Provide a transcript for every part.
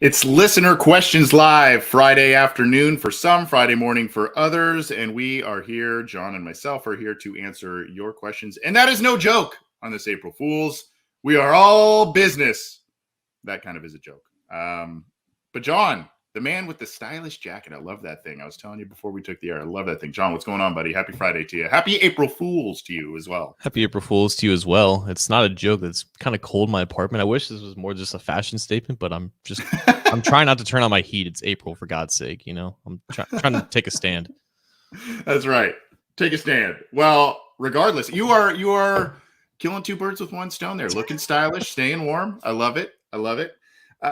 It's Listener Questions Live, Friday afternoon for some, Friday morning for others. And we are here, John and myself are here to answer your questions. And that is no joke on this April Fool's. We are all business. That kind of is a joke. But John, the man with the stylish jacket, I love that thing. I was telling you before we took the air, I love that thing. John, what's going on, buddy? Happy Friday to you. Happy April Fool's to you as well. Happy April Fool's to you as well. It's not a joke. It's kind of cold in my apartment. I wish this was more just a fashion statement, but I'm trying not to turn on my heat. It's April, for God's sake. You know, I'm trying to take a stand. That's right. Take a stand. Well, regardless, you are killing two birds with one stone there. Looking stylish, staying warm. I love it.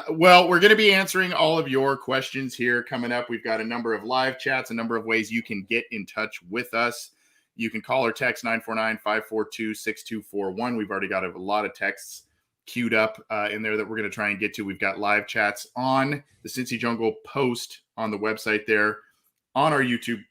Well, we're going to be answering all of your questions here coming up. We've got a number of live chats, a number of ways you can get in touch with us. You can call or text 949-542-6241. We've already got a lot of texts queued up in there that we're going to try and get to. We've got live chats on the Cincy Jungle post on the website there, on our YouTube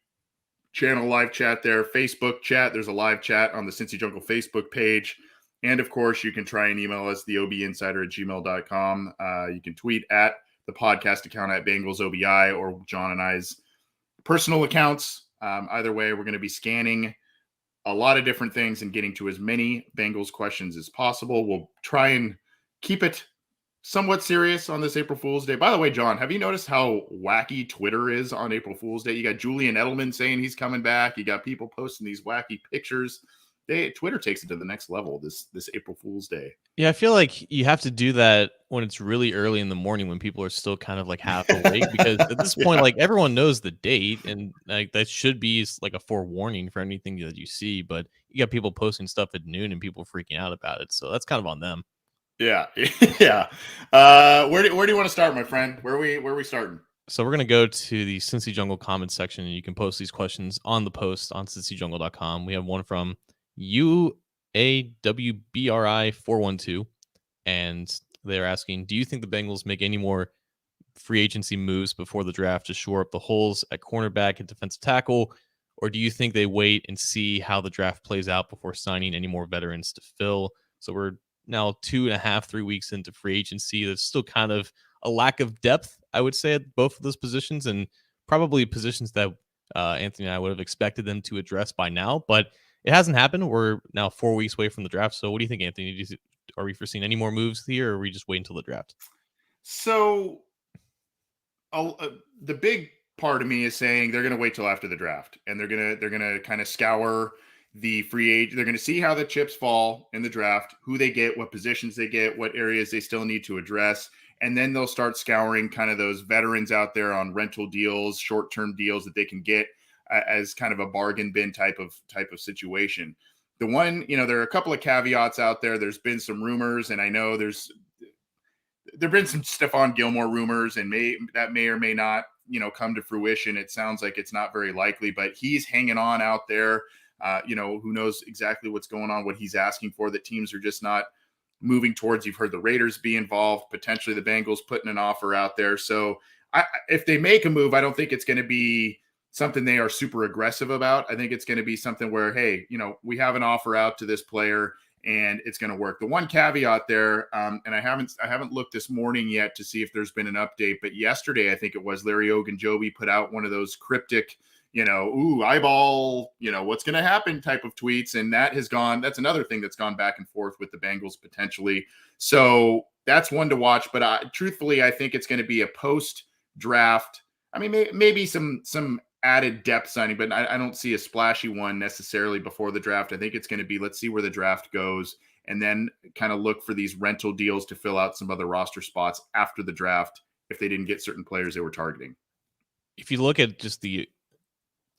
channel, live chat there, Facebook chat. There's a live chat on the Cincy Jungle Facebook page. And, of course, you can try and email us, theobinsider@gmail.com. You can tweet at the podcast account at Bengals OBI or John and I's personal accounts. Either way, we're going to be scanning a lot of different things and getting to as many Bengals questions as possible. We'll try and keep it somewhat serious on this April Fool's Day. By the way, John, have you noticed how wacky Twitter is on April Fool's Day? You got Julian Edelman saying he's coming back. You got people posting these wacky pictures. Twitter takes it to the next level this April Fool's Day. Yeah, I feel like you have to do that when it's really early in the morning when people are still kind of like half awake, because at this point, like, everyone knows the date, and like that should be like a forewarning for anything that you see. But you got people posting stuff at noon and people freaking out about it, so that's kind of on them. Yeah, yeah. Where do you want to start, my friend? Where are we starting? So we're going to go to the Cincy Jungle comments section, and you can post these questions on the post on cincyjungle.com. We have one from UAWBRI412, and they're asking, do you think the Bengals make any more free agency moves before the draft to shore up the holes at cornerback and defensive tackle, or do you think they wait and see how the draft plays out before signing any more veterans to fill? So we're now 2.5-3 weeks into free agency. There's still kind of a lack of depth, I would say, at both of those positions, and probably positions that Anthony and I would have expected them to address by now, but it hasn't happened. We're now 4 weeks away from the draft. So what do you think, Anthony? Are we foreseeing any more moves here, or are we just wait until the draft? So the big part of me is saying they're going to wait till after the draft, and they're going to kind of scour the free agent. They're going to see how the chips fall in the draft, who they get, what positions they get, what areas they still need to address. And then they'll start scouring kind of those veterans out there on rental deals, short-term deals that they can get as kind of a bargain bin type of situation. The one, there are a couple of caveats out there. There's been some rumors, and I know there've been some Stephon Gilmore rumors, and that may or may not, come to fruition. It sounds like it's not very likely, but he's hanging on out there. Who knows exactly what's going on, what he's asking for, that teams are just not moving towards. You've heard the Raiders be involved, potentially the Bengals putting an offer out there. So if they make a move, I don't think it's going to be something they are super aggressive about. I think it's going to be something where, hey, we have an offer out to this player and it's going to work. The one caveat there, and I haven't looked this morning yet to see if there's been an update, but yesterday, I think it was, Larry Ogunjobi put out one of those cryptic, eyeball, what's going to happen type of tweets. And that's another thing that's gone back and forth with the Bengals potentially. So that's one to watch. But truthfully, I think it's going to be a post-draft. I mean, maybe some added depth signing, but I don't see a splashy one necessarily before the draft. I think it's going to be, let's see where the draft goes, and then kind of look for these rental deals to fill out some other roster spots after the draft if they didn't get certain players they were targeting. If you look at just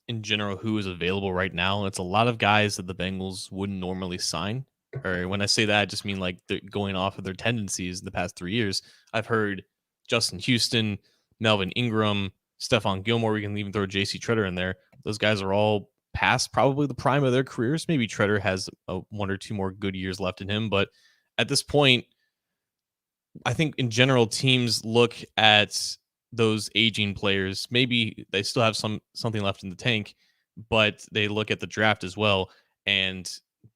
in general, who is available right now, it's a lot of guys that the Bengals wouldn't normally sign. Or when I say that, I just mean like they're going off of their tendencies in the past 3 years. I've heard Justin Houston, Melvin Ingram, Stephon Gilmore. We can even throw JC Treader in there. Those guys are all past probably the prime of their careers. Maybe Treader has 1 or 2 more good years left in him. But at this point, I think in general, teams look at those aging players. Maybe they still have something left in the tank, but they look at the draft as well. And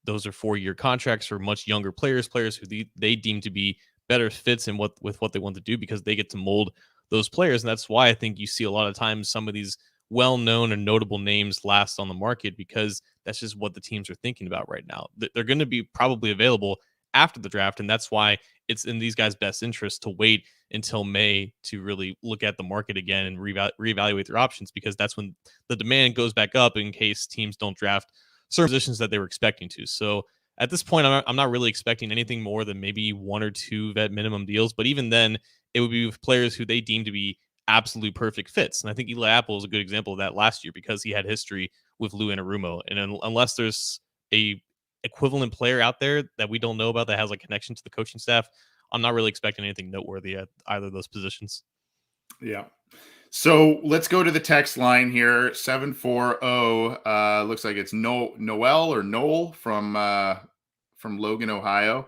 those are 4-year contracts for much younger players who they deem to be better fits in with what they want to do because they get to mold those players. And that's why I think you see a lot of times some of these well-known and notable names last on the market because that's just what the teams are thinking about right now. They're going to be probably available after the draft, and that's why it's in these guys' best interest to wait until May to really look at the market again and reevaluate their options because that's when the demand goes back up in case teams don't draft certain positions that they were expecting to. So at this point, I'm not really expecting anything more than maybe one or two vet minimum deals. But even then, it would be with players who they deem to be absolute perfect fits. And I think Eli Apple is a good example of that last year because he had history with Lou Anarumo. And unless there's a equivalent player out there that we don't know about that has a connection to the coaching staff, I'm not really expecting anything noteworthy at either of those positions. Yeah. So let's go to the text line here. 740. Looks like it's Noel or Noel from Logan, Ohio.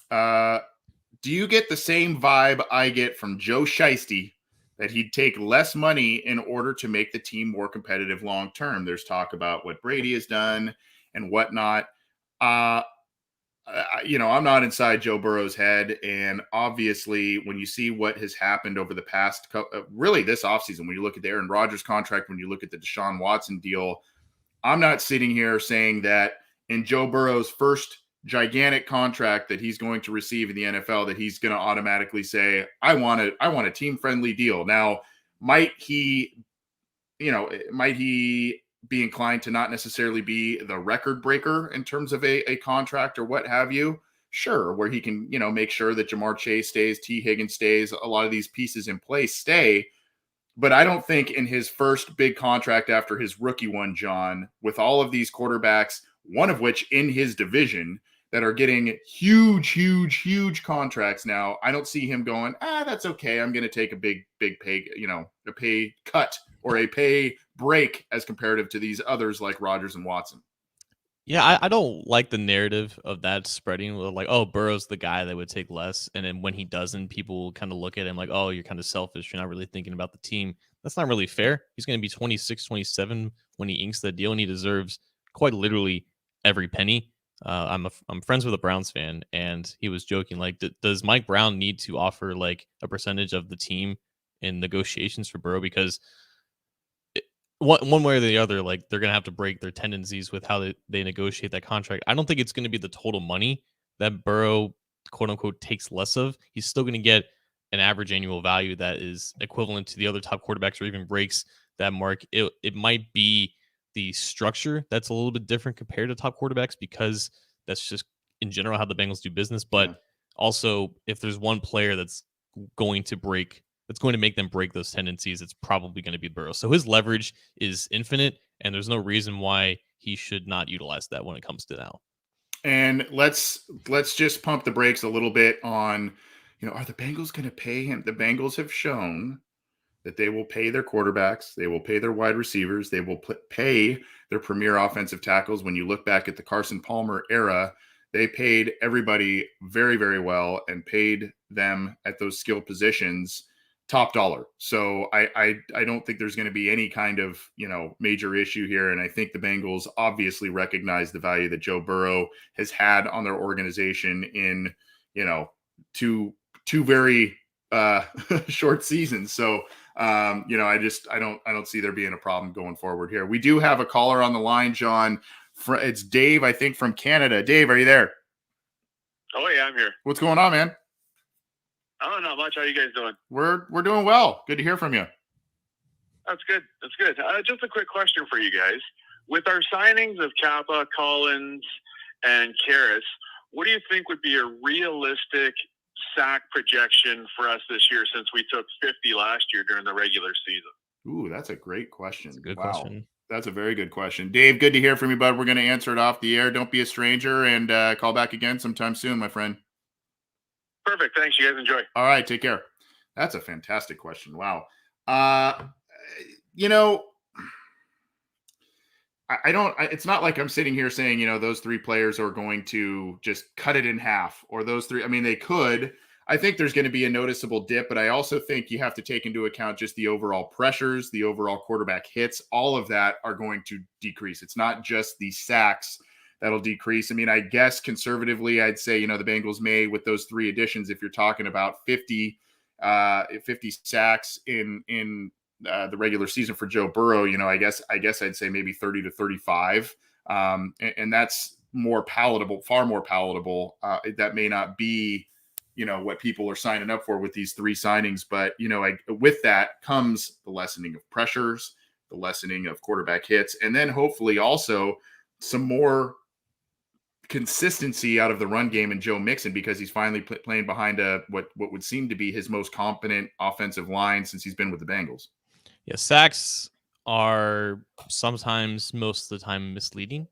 Do you get the same vibe I get from Joe Shiesty that he'd take less money in order to make the team more competitive long term? There's talk about what Brady has done and whatnot. I'm not inside Joe Burrow's head. And obviously, when you see what has happened over the past, really this offseason, when you look at the Aaron Rodgers contract, when you look at the Deshaun Watson deal, I'm not sitting here saying that in Joe Burrow's first gigantic contract that he's going to receive in the NFL, that he's going to automatically say, I want a team-friendly deal. Now, might he be inclined to not necessarily be the record breaker in terms of a contract or what have you? Sure, where he can, make sure that Jamar Chase stays, T. Higgins stays, a lot of these pieces in place stay. But I don't think in his first big contract after his rookie one, John, with all of these quarterbacks, one of which in his division that are getting huge contracts now, I don't see him going, that's okay. I'm going to take a big pay, a pay cut or a pay break as comparative to these others like Rodgers and Watson. Yeah, I don't like the narrative of that spreading like, oh, Burrow's the guy that would take less. And then when he doesn't, people kind of look at him like, oh, you're kind of selfish. You're not really thinking about the team. That's not really fair. He's going to be 26, 27 when he inks the deal, and he deserves quite literally every penny. I'm friends with a Browns fan, and he was joking like, does Mike Brown need to offer like a percentage of the team in negotiations for Burrow? Because one way or the other, like they're gonna have to break their tendencies with how they negotiate that contract. I don't think it's gonna be the total money that Burrow quote unquote takes less of. He's still gonna get an average annual value that is equivalent to the other top quarterbacks or even breaks that mark. It might be the structure that's a little bit different compared to top quarterbacks because that's just in general how the Bengals do business. But also, if there's one player that's going to make them break those tendencies, it's probably going to be Burrow. So his leverage is infinite, and there's no reason why he should not utilize that when it comes to now. And let's just pump the brakes a little bit on, are the Bengals going to pay him? The Bengals have shown that they will pay their quarterbacks, they will pay their wide receivers, they will pay their premier offensive tackles. When you look back at the Carson Palmer era, they paid everybody very, very well and paid them at those skill positions top dollar. So I don't think there's going to be any kind of, major issue here. And I think the Bengals obviously recognize the value that Joe Burrow has had on their organization in, two very short seasons. So, I don't see there being a problem going forward here. We do have a caller on the line, John. It's Dave, I think, from Canada. Dave, are you there? Oh yeah, I'm here. What's going on, man? Oh, not much. How are you guys doing? We're doing well. Good to hear from you. That's good. Just a quick question for you guys. With our signings of Kappa, Collins, and Karras, what do you think would be a realistic sack projection for us this year since we took 50 last year during the regular season? Ooh, that's a great question. That's a good question. That's a very good question. Dave, good to hear from you, bud. We're going to answer it off the air. Don't be a stranger, and call back again sometime soon, my friend. Perfect. Thanks. You guys enjoy. All right. Take care. That's a fantastic question. Wow. It's not like I'm sitting here saying, those three players are going to just cut it in half, or those three. I mean, they could. I think there's going to be a noticeable dip, but I also think you have to take into account just the overall pressures, the overall quarterback hits. All of that are going to decrease. It's not just the sacks that'll decrease. I mean, I guess conservatively, I'd say, the Bengals may, with those 3 additions, if you're talking about 50 sacks in the regular season for Joe Burrow, I guess I'd say maybe 30 to 35. And that's more palatable, far more palatable. That may not be, what people are signing up for with these 3 signings. But, with that comes the lessening of pressures, the lessening of quarterback hits, and then hopefully also some more consistency out of the run game and Joe Mixon, because he's finally playing behind what would seem to be his most competent offensive line since he's been with the Bengals. Yeah, sacks are sometimes, most of the time, misleading.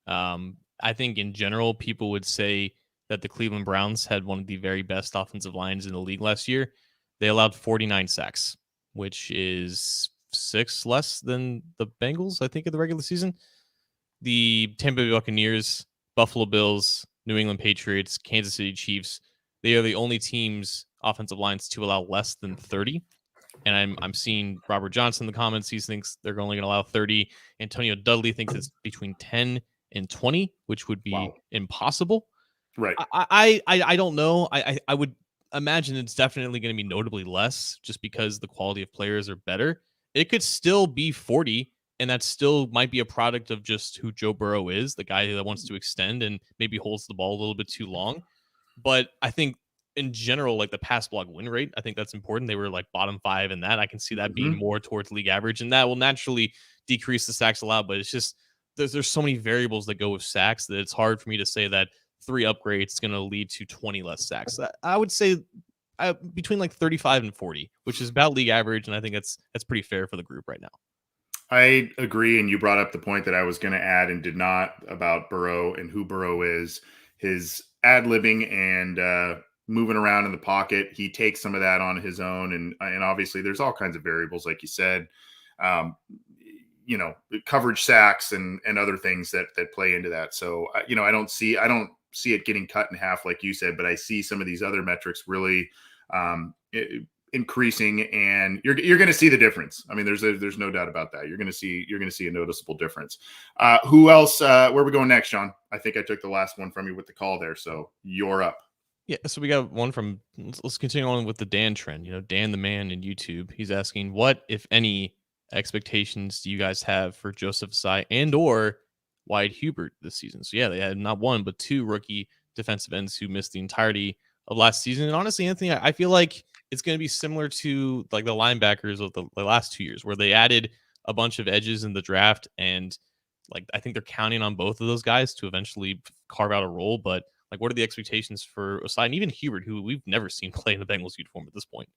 I think in general, people would say that the Cleveland Browns had one of the very best offensive lines in the league last year. They allowed 49 sacks, which is 6 less than the Bengals, I think, in the regular season. The Tampa Bay Buccaneers, Buffalo Bills, New England Patriots, Kansas City Chiefs, they are the only teams, offensive lines, to allow less than 30. And I'm seeing Robert Johnson in the comments. He thinks they're only going to allow 30. Antonio Dudley thinks it's between 10 and 20, which would be impossible. Right. I don't know. I would imagine it's definitely going to be notably less, just because the quality of players are better. It could still be 40, and that still might be a product of just who Joe Burrow is, the guy that wants to extend and maybe holds the ball a little bit too long. But I think in general, like the pass block win rate, I think that's important. They were like bottom 5 in that. I can see that being more towards league average, and that will naturally decrease the sacks allowed. But it's just there's so many variables that go with sacks that it's hard for me to say that 3 upgrades is going to lead to 20 less sacks. I would say between like 35 and 40, which is about league average, and I think that's pretty fair for the group right now. I agree, and you brought up the point that I was going to add and did not, about Burrow and who Burrow is. His ad-libbing and moving around in the pocket, he takes some of that on his own, and obviously there's all kinds of variables, like you said, coverage sacks and other things that play into that. So I don't see it getting cut in half like you said, but I see some of these other metrics really increasing, and you're going to see the difference. I mean, there's no doubt about that. You're going to see a noticeable difference. Who else? Where are we going next, John? I think I took the last one from you with the call there, so you're up. Yeah, so we got one from. Let's continue on with the Dan trend. Dan the man in YouTube. He's asking, what, if any, expectations do you guys have for Joseph Ossai and or Wyatt Hubert this season? So yeah, they had not 1 but 2 rookie defensive ends who missed the entirety of last season. And honestly, Anthony, I feel like it's going to be similar to like the linebackers of the last 2 years, where they added a bunch of edges in the draft, and like I think they're counting on both of those guys to eventually carve out a role. But like, what are the expectations for Ossai and even Hubert, who we've never seen play in the Bengals uniform at this point?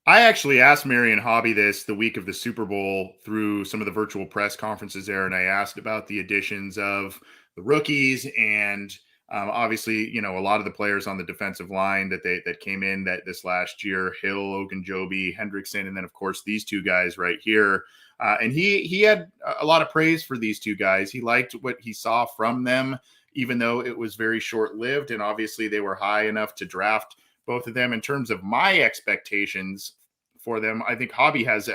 I actually asked Marion Hobby this the week of the Super Bowl through some of the virtual press conferences there, and I asked about the additions of the rookies and obviously, a lot of the players on the defensive line that came in this last year: Hill, Ogunjobi, Hendrickson, and then of course these 2 guys right here. And he had a lot of praise for these 2 guys. He liked what he saw from them, even though it was very short-lived, and obviously they were high enough to draft both of them. In terms of my expectations for them, I think Hobby has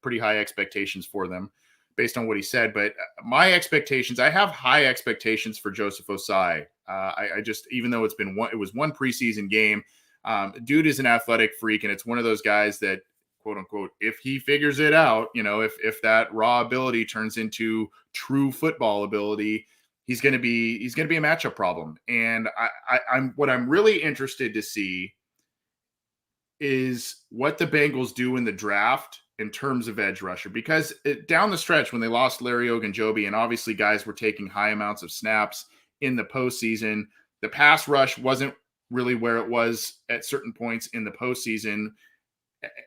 pretty high expectations for them based on what he said. But my expectations, I have high expectations for Joseph Ossai. I just, even though it was 1 preseason game, dude is an athletic freak, and it's one of those guys that, quote unquote, if he figures it out, if that raw ability turns into true football ability, he's going to be a matchup problem. And what I'm really interested to see is what the Bengals do in the draft in terms of edge rusher, because down the stretch when they lost Larry Ogunjobi, and obviously guys were taking high amounts of snaps in the postseason, the pass rush wasn't really where it was at certain points in the postseason,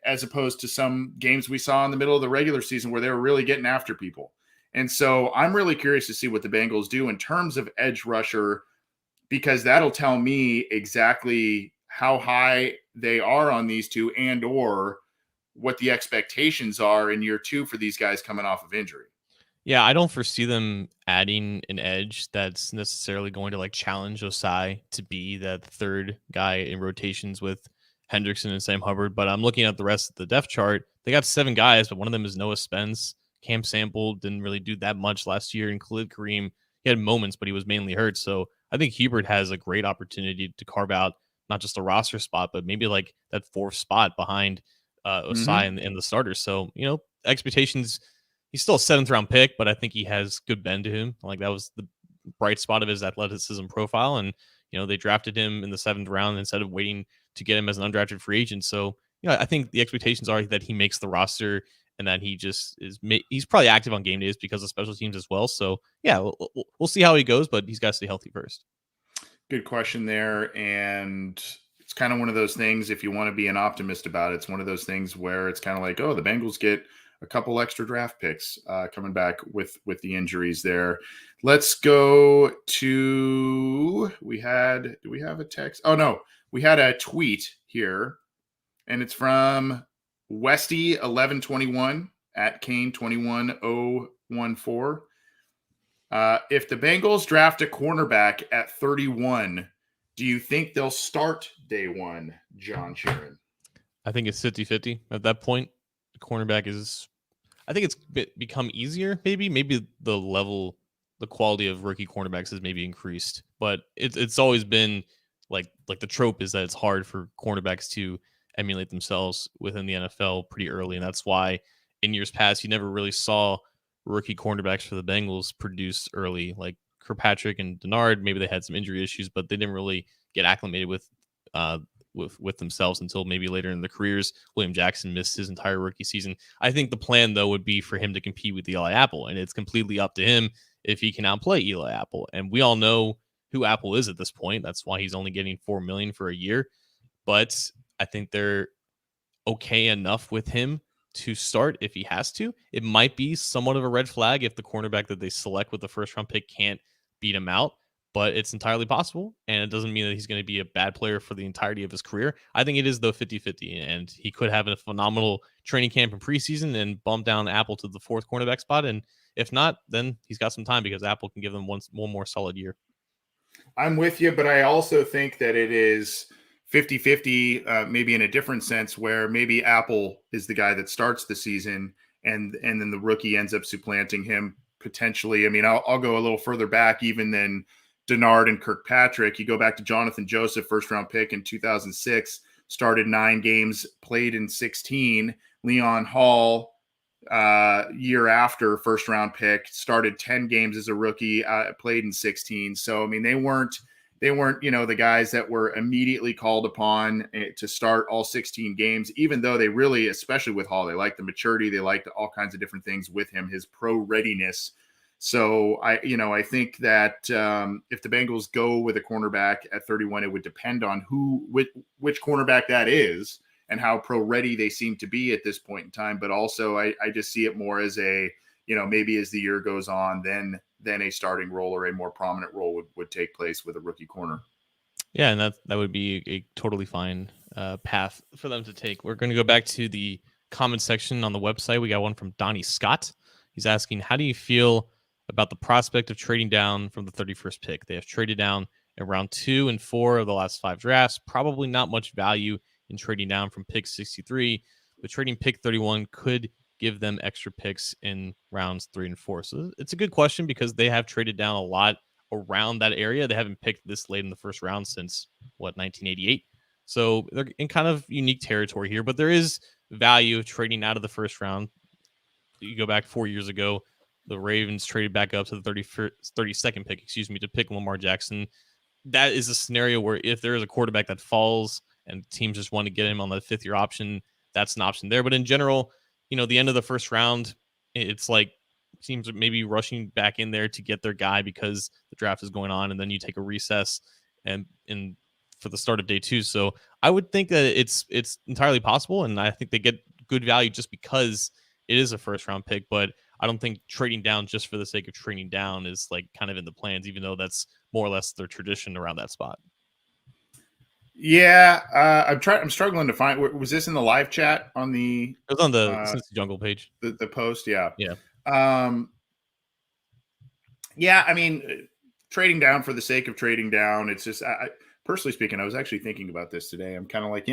as opposed to some games we saw in the middle of the regular season where they were really getting after people. And so I'm really curious to see what the Bengals do in terms of edge rusher, because that'll tell me exactly how high they are on these 2 and or what the expectations are in year 2 for these guys coming off of injury. Yeah, I don't foresee them adding an edge that's necessarily going to like challenge Ossai to be that 3rd guy in rotations with Hendrickson and Sam Hubbard. But I'm looking at the rest of the depth chart. They got 7 guys, but one of them is Noah Spence. Cam Sample didn't really do that much last year, and Khalid Kareem, he had moments, but he was mainly hurt. So I think Hubert has a great opportunity to carve out not just a roster spot, but maybe like that fourth spot behind Osai and the starters. So, expectations, he's still a 7th round pick, but I think he has good bend to him. Like that was the bright spot of his athleticism profile. And, they drafted him in the 7th round instead of waiting to get him as an undrafted free agent. So, I think the expectations are that he makes the roster and that he just he's probably active on game days because of special teams as well. So yeah, we'll see how he goes, but he's got to stay healthy first. Good question there. And it's kind of one of those things, if you want to be an optimist about it, it's one of those things where it's kind of like, oh, the Bengals get a couple extra draft picks coming back with the injuries there. Let's go to, do we have a text? Oh, no, we had a tweet here, and it's from Westy1121 at Kane21014. If the Bengals draft a cornerback at 31, do you think they'll start day one, John Sheeran? I think it's 50-50 at that point. The cornerback is, I think it's become easier. Maybe the quality of rookie cornerbacks has maybe increased, but it's always been like the trope is that it's hard for cornerbacks to emulate themselves within the NFL pretty early, and that's why in years past you never really saw rookie cornerbacks for the Bengals produce early, like Kirkpatrick and Denard. Maybe they had some injury issues, but they didn't really get acclimated with themselves until maybe later in their careers. William Jackson missed his entire rookie season. I think the plan, though, would be for him to compete with Eli Apple, and it's completely up to him if he can outplay Eli Apple. And we all know who Apple is at this point. That's why he's only getting $4 million for a year. But I think they're okay enough with him to start if he has to. It might be somewhat of a red flag if the cornerback that they select with the first round pick can't beat him out, but it's entirely possible. And it doesn't mean that he's going to be a bad player for the entirety of his career. I think it is, though, 50-50, and he could have a phenomenal training camp in preseason and bump down Apple to the 4th cornerback spot. And if not, then he's got some time because Apple can give them one more solid year. I'm with you, but I also think that it is 50-50, maybe in a different sense, where maybe Apple is the guy that starts the season and then the rookie ends up supplanting him potentially. I mean, I'll go a little further back even than Denard and Kirkpatrick. You go back to Jonathan Joseph, 1st round pick in 2006, started 9 games, played in 16. Leon Hall, year after, 1st round pick, started 10 games as a rookie, played in 16. So, I mean, they weren't, the guys that were immediately called upon to start all 16 games, even though they really, especially with Hall, they liked the maturity, they liked all kinds of different things with him, his pro readiness. So I think that if the Bengals go with a cornerback at 31, it would depend on which cornerback that is and how pro ready they seem to be at this point in time. But also I just see it more as a, maybe as the year goes on, then a starting role or a more prominent role would take place with a rookie corner. Yeah, and that would be a totally fine path for them to take. We're going to go back to the comment section on the website. We got one from Donnie Scott. He's asking, how do you feel about the prospect of trading down from the 31st pick? They have traded down in round 2 and 4 of the last 5 drafts. Probably not much value in trading down from pick 63, but trading pick 31 could give them extra picks in rounds 3 and 4. So it's a good question because they have traded down a lot around that area. They haven't picked this late in the first round since 1988. So they're in kind of unique territory here, but there is value of trading out of the first round. You go back 4 years ago, the Ravens traded back up to the 32nd pick, to pick Lamar Jackson. That is a scenario where if there is a quarterback that falls and teams just want to get him on the 5th-year option, that's an option there. But in general, the end of the first round, it's like teams are maybe rushing back in there to get their guy because the draft is going on, and then you take a recess and for the start of day 2. So I would think that it's entirely possible, and I think they get good value just because it is a first-round pick. But I don't think trading down just for the sake of trading down is like kind of in the plans, even though that's more or less their tradition around that spot. Yeah, I'm struggling to find. Was this in the live chat on the? It was on the Cincy Jungle page. The post, yeah. Yeah. I mean, trading down for the sake of trading down. It's just, personally speaking, I was actually thinking about this today. I'm kind of like,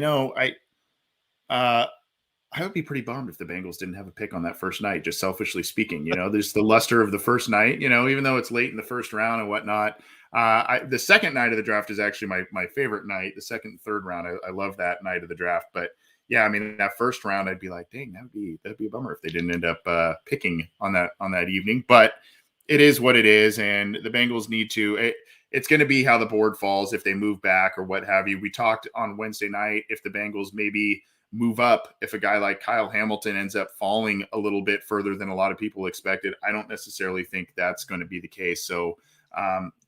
I would be pretty bummed if the Bengals didn't have a pick on that first night, just selfishly speaking. There's the luster of the first night, even though it's late in the first round and whatnot. The second night of the draft is actually my favorite night. The second and third round, I love that night of the draft. But yeah, I mean, that first round, I'd be like, dang, that'd be a bummer if they didn't end up picking on that evening. But it is what it is, and the Bengals need to. It's going to be how the board falls if they move back or what have you. We talked on Wednesday night if the Bengals maybe move up if a guy like Kyle Hamilton ends up falling a little bit further than a lot of people expected. I don't necessarily think that's going to be the case. So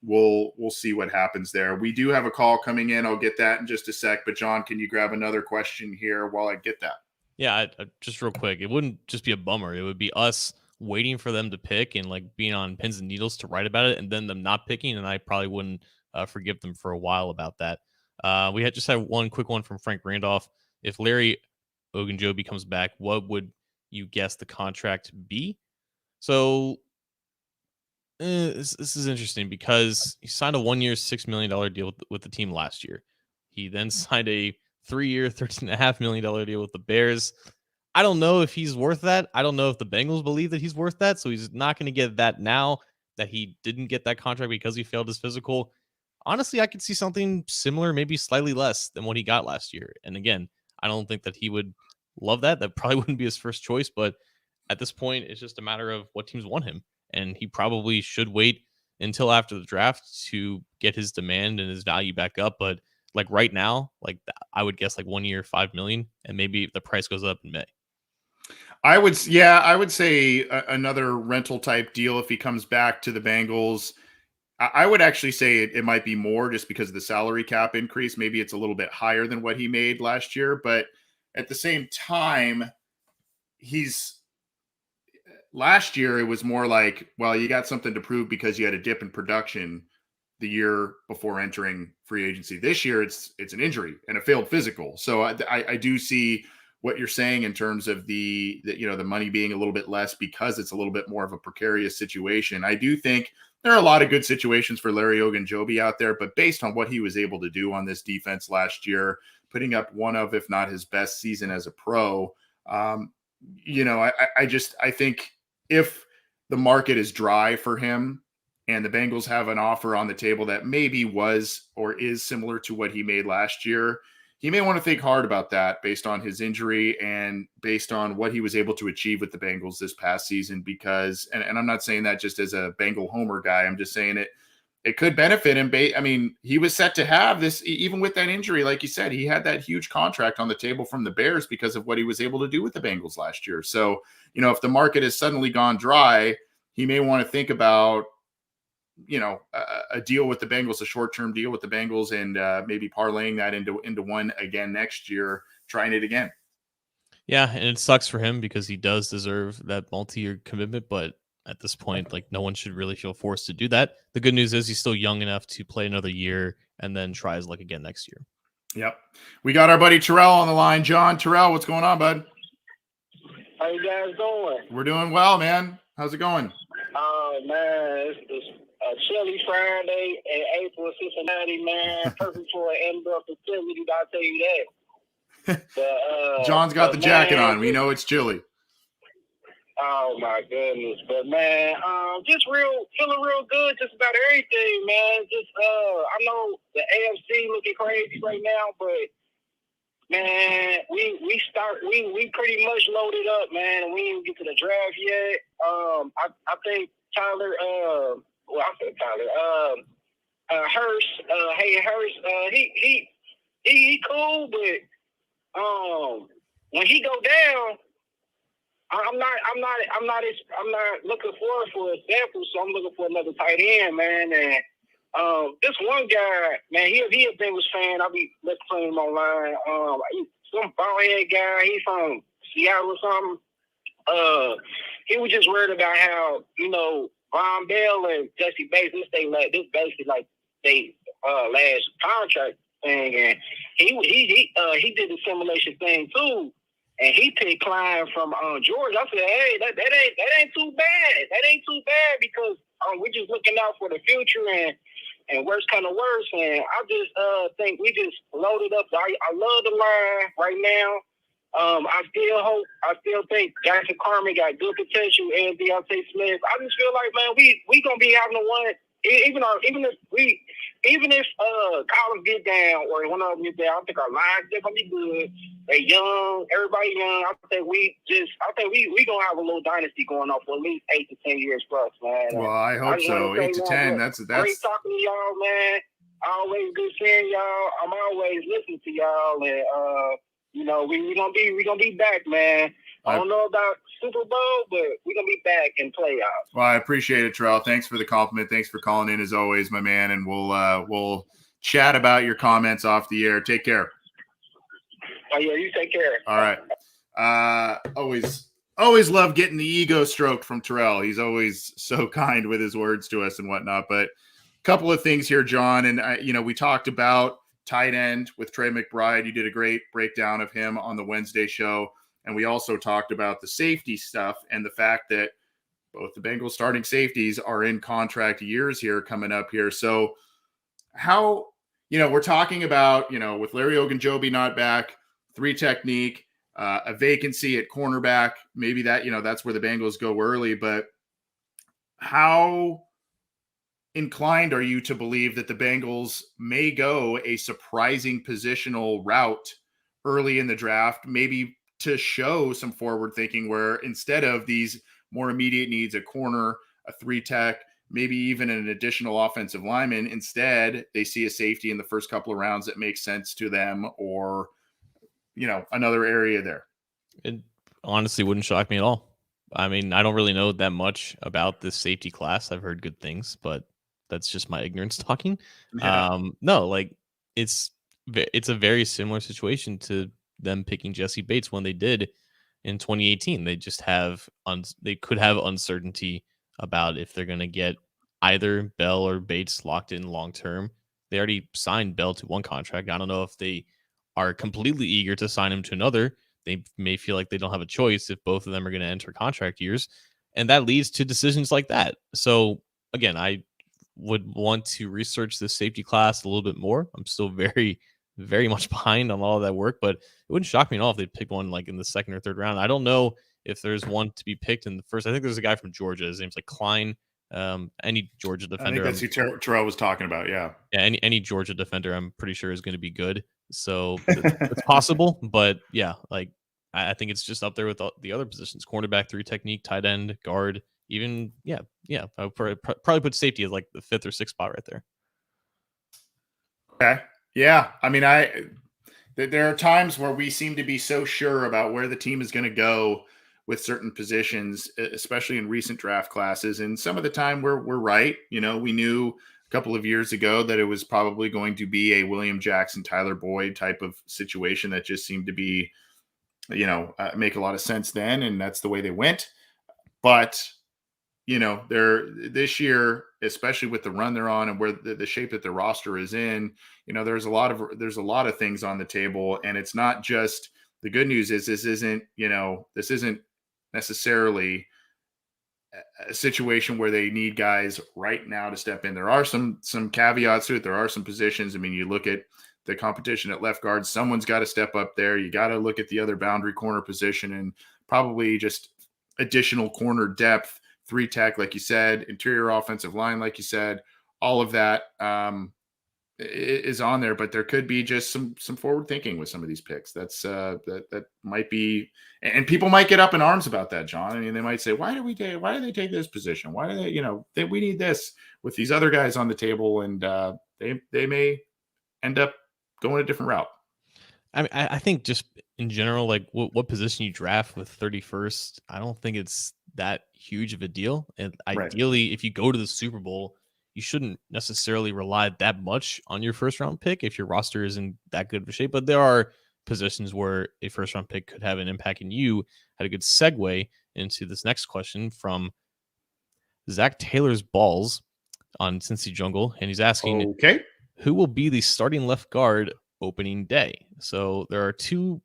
we'll see what happens there. We do have a call coming in. I'll get that in just a sec. But John, can you grab another question here while I get that? Yeah, just real quick. It wouldn't just be a bummer. It would be us waiting for them to pick and like being on pins and needles to write about it, and then them not picking. And I probably wouldn't forgive them for a while about that. We just had one quick one from Frank Randolph. If Larry Ogunjobi comes back, what would you guess the contract be? So this is interesting because he signed a 1-year, $6 million deal with the team last year. He then signed a 3-year, $13.5 million deal with the Bears. I don't know if he's worth that. I don't know if the Bengals believe that he's worth that. So he's not going to get that now that he didn't get that contract because he failed his physical. Honestly, I could see something similar, maybe slightly less than what he got last year. And again, I don't think that he would love that. That probably wouldn't be his first choice. But at this point, it's just a matter of what teams want him. And he probably should wait until after the draft to get his demand and his value back up. But like right now, like I would guess like 1 year, $5 million, and maybe the price goes up in May. I would say another rental type deal if he comes back to the Bengals. I would actually say it might be more just because of the salary cap increase. Maybe it's a little bit higher than what he made last year, but at the same time, last year it was more like, well, you got something to prove because you had a dip in production the year before entering free agency. This year it's an injury and a failed physical. So I do see what you're saying in terms of the money being a little bit less because it's a little bit more of a precarious situation. I do think there are a lot of good situations for Larry Ogunjobi out there, but based on what he was able to do on this defense last year, putting up one of, if not his best season as a pro, I think if the market is dry for him and the Bengals have an offer on the table that maybe was or is similar to what he made last year, he may want to think hard about that based on his injury and based on what he was able to achieve with the Bengals this past season. Because, and I'm not saying that just as a Bengal homer guy, I'm just saying it could benefit him. I mean, he was set to have this, even with that injury. Like you said, he had that huge contract on the table from the Bears because of what he was able to do with the Bengals last year. So, if the market has suddenly gone dry, he may want to think about, a deal with the Bengals, a short-term deal with the Bengals, and maybe parlaying that into one again next year, trying it again. Yeah, and it sucks for him because he does deserve that multi-year commitment, but at this point, like, no one should really feel forced to do that. The good news is he's still young enough to play another year and then try his luck again next year. Yep. We got our buddy Terrell on the line. John, Terrell, what's going on, bud? How you guys doing? We're doing well, man. How's it going? Oh, man, it's a chilly Friday in April, Cincinnati, man. Perfect for an indoor facility, I'll tell you that. But, John's got the jacket on. We know it's chilly. Oh, my goodness. But, man, just feeling real good just about everything, man. Just, I know the AFC looking crazy right now, but, man, we pretty much loaded up, man, and we didn't get to the draft yet. I think Tyler, Hurst, he cool, but when he go down, I'm not looking forward for a sample, so I'm looking for another tight end, man. And this one guy, man, he a Bengals fan. I'll be listening to him online. Some bald-head guy. He's from Seattle or something. He was just worried about how, Von Bell and Jesse Bates, this basically like they last contract thing, and he did the simulation thing too. And he picked Klein from Georgia. I said, hey, that ain't too bad. That ain't too bad because we're just looking out for the future and worse kind of worse. And I just think we just loaded up. I love the line right now. I still think Jackson Carmen got good potential and Deontay Smith. I just feel like, man, we gonna be having one. Even if Collins get down or one of them get down, I think our lines are gonna be good. They young, everybody young. I think we gonna have a little dynasty going on for at least 8 to 10 years plus, man. Well, I hope so. 8 to 10. That's great talking to y'all, man. Always good seeing y'all. I'm always listening to y'all, and we gonna be back, man. I don't know about Super Bowl, but we're gonna be back in playoffs. Well, I appreciate it, Terrell. Thanks for the compliment. Thanks for calling in as always, my man. And we'll chat about your comments off the air. Take care. Oh yeah, you take care. All right. Always love getting the ego stroked from Terrell. He's always so kind with his words to us and whatnot. But a couple of things here, John. And we talked about tight end with Trey McBride. You did a great breakdown of him on the Wednesday show. And we also talked about the safety stuff and the fact that both the Bengals starting safeties are in contract years here coming up here. So how, we're talking about, with Larry Ogunjobi not back, 3 technique, a vacancy at cornerback, maybe that, that's where the Bengals go early. But how inclined are you to believe that the Bengals may go a surprising positional route early in the draft, maybe to show some forward thinking where instead of these more immediate needs, a corner, a 3 tech, maybe even an additional offensive lineman, instead they see a safety in the first couple of rounds that makes sense to them, or, another area there? It honestly wouldn't shock me at all. I mean, I don't really know that much about this safety class. I've heard good things, but that's just my ignorance talking. Yeah. No, like it's a very similar situation to them picking Jesse Bates when they did in 2018. They just have they could have uncertainty about if they're going to get either Bell or Bates locked in long term. They already signed Bell to one contract. I don't know if they are completely eager to sign him to another. They may feel like they don't have a choice if both of them are going to enter contract years, and that leads to decisions like that. So again, I would want to research the safety class a little bit more. I'm still very, very much behind on all of that work, but it wouldn't shock me at all if they pick one like in the 2nd or 3rd round. I don't know if there's one to be picked in the first. I think there's a guy from Georgia. His name's like Klein. Any Georgia defender. I think that's who Terrell was talking about. Yeah. Yeah. Any Georgia defender, I'm pretty sure is going to be good. So it's possible, but yeah, like I think it's just up there with the other positions: cornerback, 3 technique, tight end, guard. Even yeah. I would probably put safety as like the 5th or 6th spot right there. Okay. Yeah. I mean, there are times where we seem to be so sure about where the team is going to go with certain positions, especially in recent draft classes. And some of the time we're right. We knew a couple of years ago that it was probably going to be a William Jackson, Tyler Boyd type of situation that just seemed to be, make a lot of sense then. And that's the way they went. But, they're this year, especially with the run they're on and where the shape that the roster is in, there's a lot of things on the table. And it's not just, the good news is this isn't necessarily a situation where they need guys right now to step in. There are some caveats to it. There are some positions. I mean, you look at the competition at left guard, someone's got to step up there. You got to look at the other boundary corner position and probably just additional corner depth, 3 tech, like you said, interior offensive line, like you said, all of that is on there, but there could be just some forward thinking with some of these picks. That might be, and people might get up in arms about that, John. I mean, they might say, why do they take this position? Why do they, we need this with these other guys on the table, and they may end up going a different route. I mean, I think just in general, like what position you draft with 31st, I don't think it's that huge of a deal. And ideally, right, if you go to the Super Bowl, you shouldn't necessarily rely that much on your 1st round pick if your roster isn't that good of a shape. But there are positions where a 1st round pick could have an impact, and you had a good segue into this next question from Zach Taylor's Balls on Cincy Jungle. And he's asking, okay, who will be the starting left guard opening day? So there are 2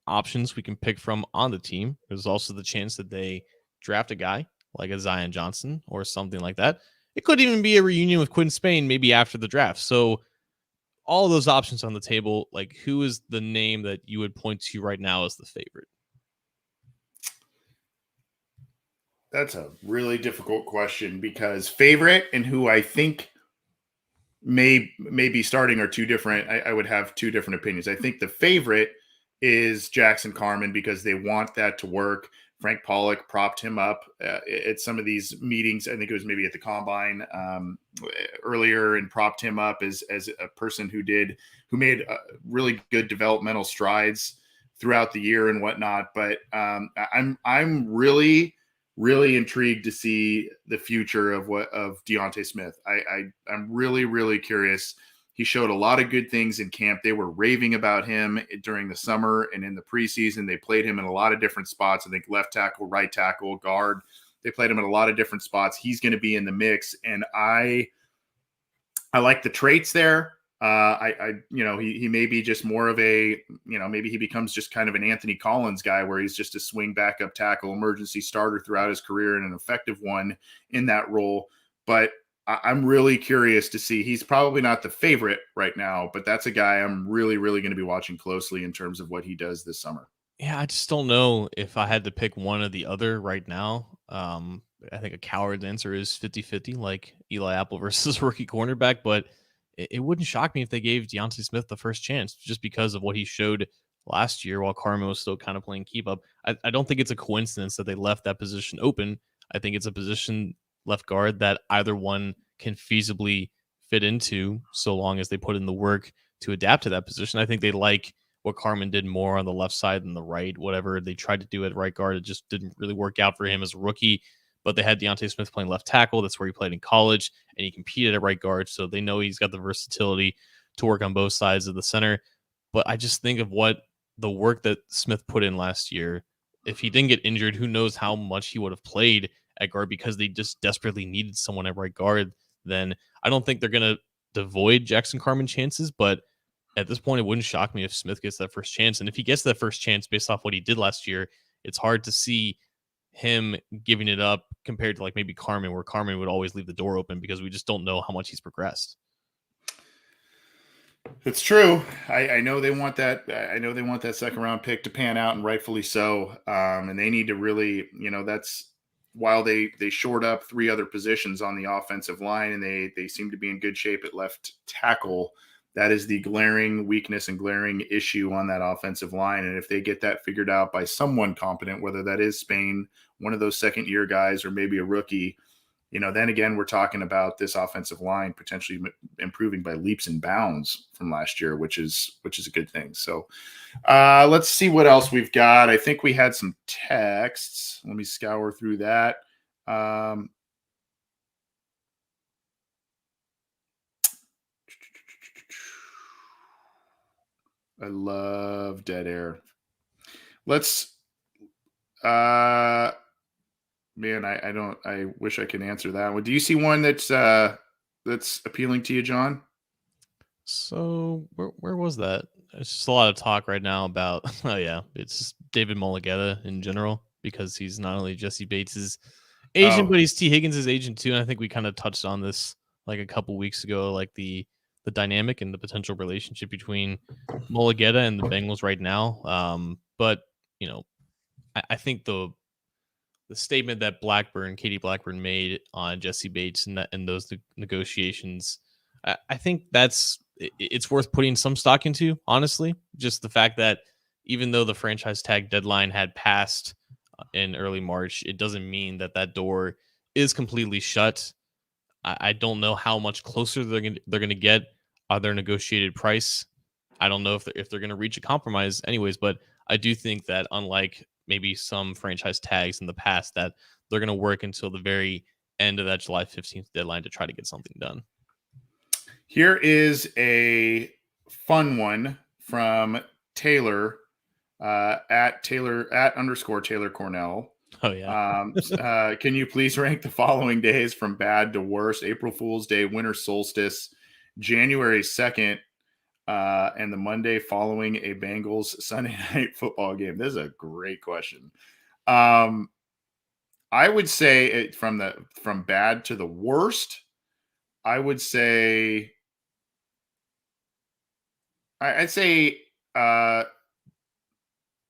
options we can pick from on the team. There's also the chance that they draft a guy like a Zion Johnson or something like that. It could even be a reunion with Quinn Spain maybe after the draft. So all those options on the table, like who is the name that you would point to right now as the favorite? That's a really difficult question because favorite and who I think may be starting are two different. I would have two different opinions. I think the favorite is Jackson Carman because they want that to work. Frank Pollock propped him up at some of these meetings. I think it was maybe at the combine earlier, and propped him up as a person who made really good developmental strides throughout the year and whatnot. But I'm really intrigued to see the future of Deontay Smith. I'm really curious. He showed a lot of good things in camp. They were raving about him during the summer and in the preseason. They played him in a lot of different spots. I think left tackle, right tackle, guard. They played him in a lot of different spots. He's going to be in the mix, and I like the traits there. He may be just more of a, maybe he becomes just kind of an Anthony Collins guy where he's just a swing backup tackle, emergency starter throughout his career and an effective one in that role. But I'm really curious to see. He's probably not the favorite right now, but that's a guy I'm really going to be watching closely in terms of what he does this summer. Yeah, I just don't know if I had to pick one or the other right now. I think a coward's answer is 50-50, like Eli Apple versus rookie cornerback, but it wouldn't shock me if they gave Deontay Smith the first chance just because of what he showed last year while Carmen was still kind of playing keep up. I don't think it's a coincidence that they left that position open. I think it's a position left guard that either one can feasibly fit into so long as they put in the work to adapt to that position. I think they like what Carmen did more on the left side than the right. Whatever they tried to do at right guard, it just didn't really work out for him as a rookie. But they had Deontay Smith playing left tackle. That's where he played in college, and he competed at right guard. So they know he's got the versatility to work on both sides of the center. But I just think of what the work that Smith put in last year. If he didn't get injured, who knows how much he would have played at guard because they just desperately needed someone at right guard. Then I don't think they're going to devoid Jackson Carman chances, but at this point, it wouldn't shock me if Smith gets that first chance. And if he gets that first chance based off what he did last year, it's hard to see him giving it up compared to like maybe Carmen, where Carmen would always leave the door open because we just don't know how much he's progressed. It's true. I know they want that. I know they want that second round pick to pan out, and rightfully so. And they need to really, that's while they shored up three other positions on the offensive line, and they seem to be in good shape at left tackle. That is the glaring weakness and glaring issue on that offensive line. And if they get that figured out by someone competent, whether that is Spain, one of those second-year guys, or maybe a rookie, then again, we're talking about this offensive line potentially improving by leaps and bounds from last year, which is a good thing. So let's see what else we've got. I think we had some texts. Let me scour through that. I love dead air. Let's man, I wish I could answer that one. Do you see one that's appealing to you, John? So where was that? It's just a lot of talk right now about it's just David Mulligetta in general, because he's not only Jesse Bates' agent, but he's T. Higgins' agent too. And I think we kind of touched on this like a couple weeks ago, like the dynamic and the potential relationship between Mulligetta and the Bengals right now. But I think the statement that Katie Blackburn made on Jesse Bates and those negotiations, I think it's worth putting some stock into, honestly. Just the fact that even though the franchise tag deadline had passed in early March, it doesn't mean that door is completely shut. I don't know how much closer they're going to get on their negotiated price. I don't know if they're going to reach a compromise anyways, but I do think that unlike maybe some franchise tags in the past, that they're going to work until the very end of that July 15th deadline to try to get something done. Here is a fun one from Taylor at _Taylor Cornell. Oh yeah. Can you please rank the following days from bad to worst? April Fool's Day, winter solstice, January 2nd, and the Monday following a Bengals Sunday night football game. This is a great question. I would say from bad to the worst, I would say I'd say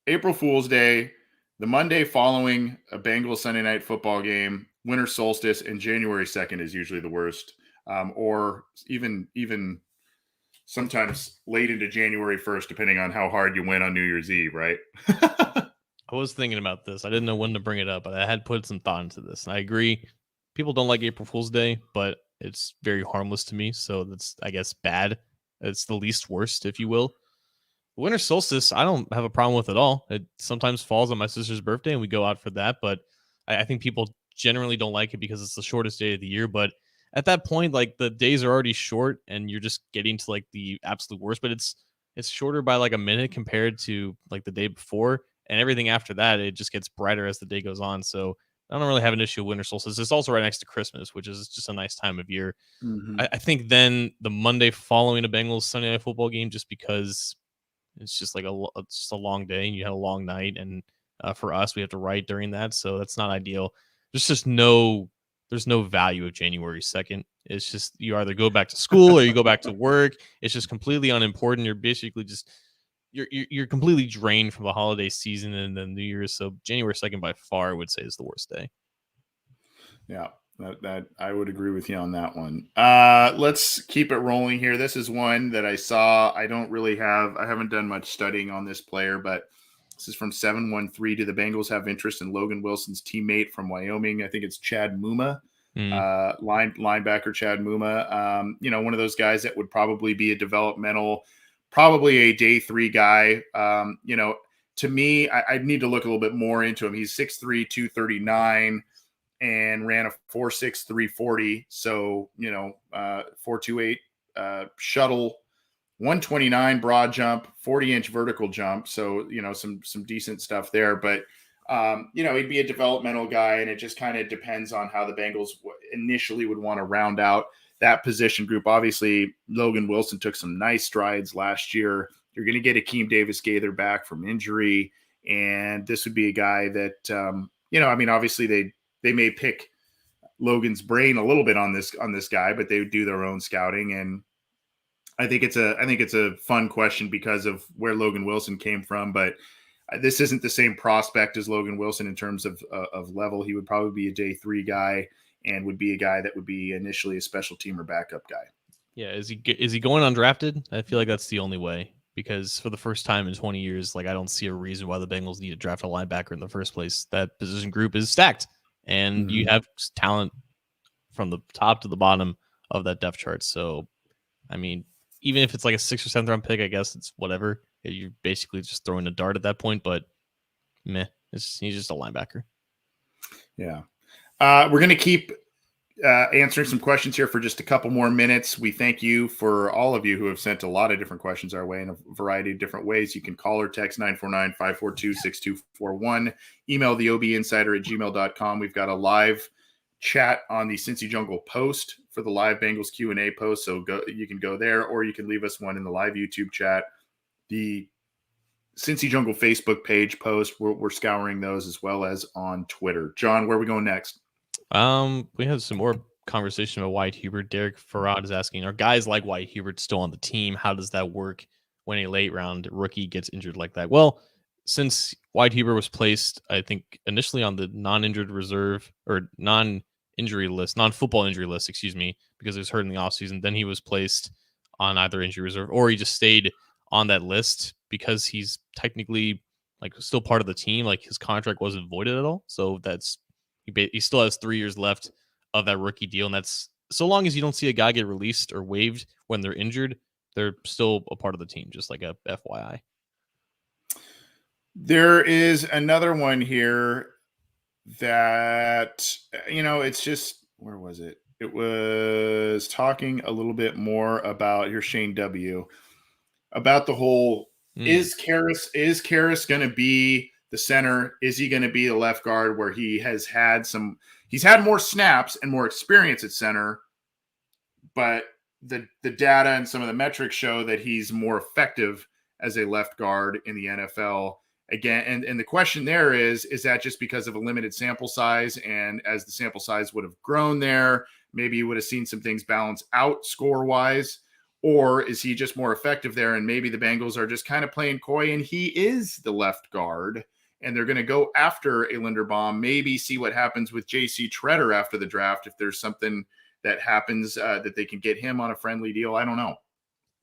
April Fool's Day, the Monday following a Bengals Sunday night football game, winter solstice, and January 2nd is usually the worst. Or even sometimes late into January 1st, depending on how hard you win on New Year's Eve, right? I was thinking about this. I didn't know when to bring it up, but I had put some thought into this. And I agree. People don't like April Fool's Day, but it's very harmless to me. So that's, I guess, bad. It's the least worst, if you will. Winter solstice, I don't have a problem with at all. It sometimes falls on my sister's birthday and we go out for that. But I think people generally don't like it because it's the shortest day of the year. But at that point, like the days are already short and you're just getting to like the absolute worst. But it's shorter by like a minute compared to like the day before. And everything after that, it just gets brighter as the day goes on. So I don't really have an issue with winter solstice. It's also right next to Christmas, which is just a nice time of year. Mm-hmm. I think then the Monday following a Bengals Sunday night football game, just because it's just like it's just a long day and you had a long night. And for us, we have to write during that. So that's not ideal. There's no value of January 2nd. It's just you either go back to school or you go back to work. It's just completely unimportant. You're basically just you're completely drained from the holiday season and then New Year's. So January 2nd by far I would say is the worst day. Yeah, that I would agree with you on that one. Let's keep it rolling here. This is one that I saw. I haven't done much studying on this player, but this is from 713. Do the Bengals have interest in Logan Wilson's teammate from Wyoming? I think it's Chad Muma. Linebacker Chad Muma. One of those guys that would probably be a developmental, probably a day 3 guy. To me, I need to look a little bit more into him. He's 6'3", 239 and ran a 4.6 340. So, 4.28 shuttle, 129 broad jump, 40-inch vertical jump. So, some decent stuff there. But, he'd be a developmental guy, and it just kind of depends on how the Bengals initially would want to round out that position group. Obviously, Logan Wilson took some nice strides last year. You're going to get Akeem Davis-Gaither back from injury, and this would be a guy that, obviously they may pick Logan's brain a little bit on this guy, but they would do their own scouting. And I think it's a fun question because of where Logan Wilson came from, but this isn't the same prospect as Logan Wilson in terms of level. He would probably be a day 3 guy and would be a guy that would be initially a special team or backup guy. Yeah. Is he going undrafted? I feel like that's the only way, because for the first time in 20 years, like I don't see a reason why the Bengals need to draft a linebacker in the first place. That position group is stacked. And you have talent from the top to the bottom of that depth chart. So, I mean, even if it's like a 6th or 7th round pick, I guess it's whatever. You're basically just throwing a dart at that point, but he's just a linebacker. Yeah. We're going to keep answering some questions here for just a couple more minutes. We thank you for all of you who have sent a lot of different questions our way in a variety of different ways. You can call or text 949-542-6241. Email the obinsider@gmail.com. We've got a live chat on the Cincy Jungle post for the live Bengals Q&A post. So you can go there, or you can leave us one in the live YouTube chat. The Cincy Jungle Facebook page post, we're scouring those, as well as on Twitter. John, where are we going next? We have some more conversation about Wyatt Hubert. Derek Farad is asking, are guys like Wyatt Hubert still on the team? How does that work when a late round rookie gets injured like that? Well, since Wyatt Hubert was placed, I think initially on the non-injured reserve or non-football injury list, excuse me, because he was hurt in the offseason, then he was placed on either injury reserve or he just stayed on that list because he's technically like still part of the team. Like his contract wasn't voided at all. So he still has 3 years left of that rookie deal. And that's so long as you don't see a guy get released or waived when they're injured, they're still a part of the team, just like a FYI. There is another one here that, it's just, where was it? It was talking a little bit more about, here's Shane W., about the whole, is Karras going to be the center? Is he going to be the left guard, where he's had more snaps and more experience at center, but the data and some of the metrics show that he's more effective as a left guard in the NFL again. And the question there is that just because of a limited sample size, and as the sample size would have grown there, maybe you would have seen some things balance out score wise, Or is he just more effective there? And maybe the Bengals are just kind of playing coy and he is the left guard and they're going to go after a Linderbaum, maybe see what happens with JC Treader after the draft. If there's something that happens that they can get him on a friendly deal. I don't know.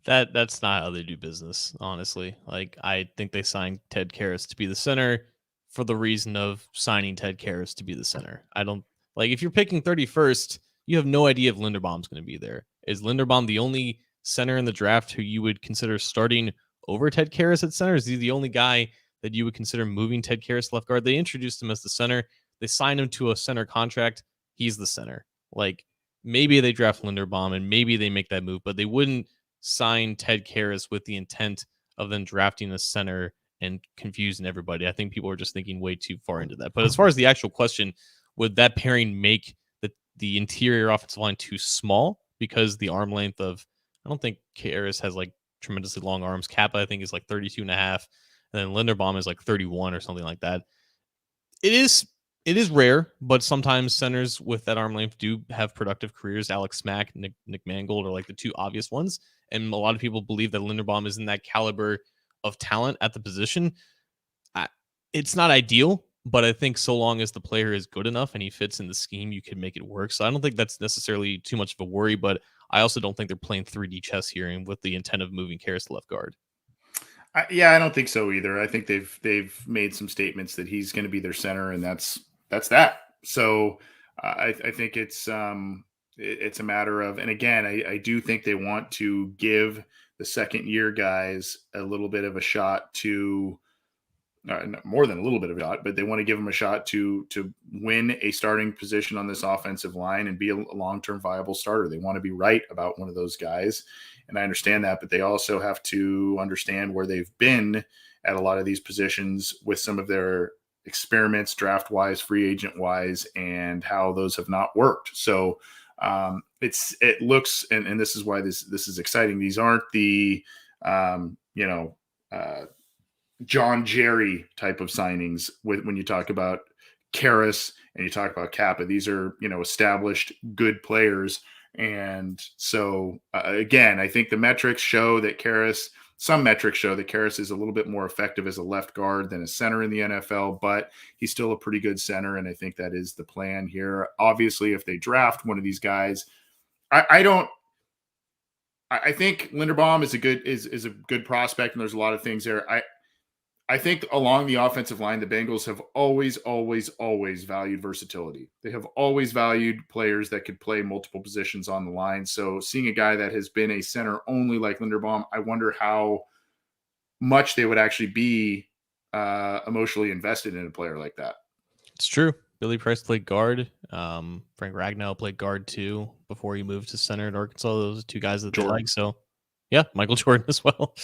That's not how they do business, honestly. Like, I think they signed Ted Karras to be the center for the reason of signing Ted Karras to be the center. I don't like if you're picking 31st, you have no idea if Linderbaum's going to be there. Is Linderbaum the only center in the draft who you would consider starting over Ted Karras at center? Is he the only guy that you would consider moving Ted Karras left guard? They introduced him as the center. They signed him to a center contract. He's the center. Like, maybe they draft Linderbaum and maybe they make that move, but they wouldn't sign Ted Karras with the intent of then drafting a center and confusing everybody. I think people are just thinking way too far into that. But as far as the actual question, would that pairing make the interior offensive line too small because the arm length of, I don't think Karras has like tremendously long arms. Kappa, I think, is like 32 and a half. And then Linderbaum is like 31 or something like that. It is rare, but sometimes centers with that arm length do have productive careers. Alex Smack, Nick Mangold are like the two obvious ones. And a lot of people believe that Linderbaum is in that caliber of talent at the position. It's not ideal, but I think so long as the player is good enough and he fits in the scheme, you can make it work. So I don't think that's necessarily too much of a worry, but I also don't think they're playing 3D chess here and with the intent of moving Karras to left guard. Yeah, I don't think so either. I think they've made some statements that he's going to be their center, and that's that. So I think it's a matter of, and again, I do think they want to give the second year guys a little bit of a shot to, more than a little bit of a shot, but they want to give them a shot to win a starting position on this offensive line and be a long-term viable starter. They want to be right about one of those guys. And I understand that, but they also have to understand where they've been at a lot of these positions with some of their experiments, draft-wise, free agent-wise, and how those have not worked. So it looks, and this is why this is exciting. These aren't the John Jerry type of signings when you talk about Karras and you talk about Kappa. These are, established good players. And so, again, I think some metrics show that Karras is a little bit more effective as a left guard than a center in the NFL, but he's still a pretty good center. And I think that is the plan here. Obviously, if they draft one of these guys, I think Linderbaum is a good prospect, and there's a lot of things there. I think along the offensive line, the Bengals have always, always, always valued versatility. They have always valued players that could play multiple positions on the line. So seeing a guy that has been a center only like Linderbaum, I wonder how much they would actually be emotionally invested in a player like that. It's true. Billy Price played guard. Frank Ragnow played guard too before he moved to center in Arkansas. Those are two guys that Jordan. they like. So yeah, Michael Jordan as well.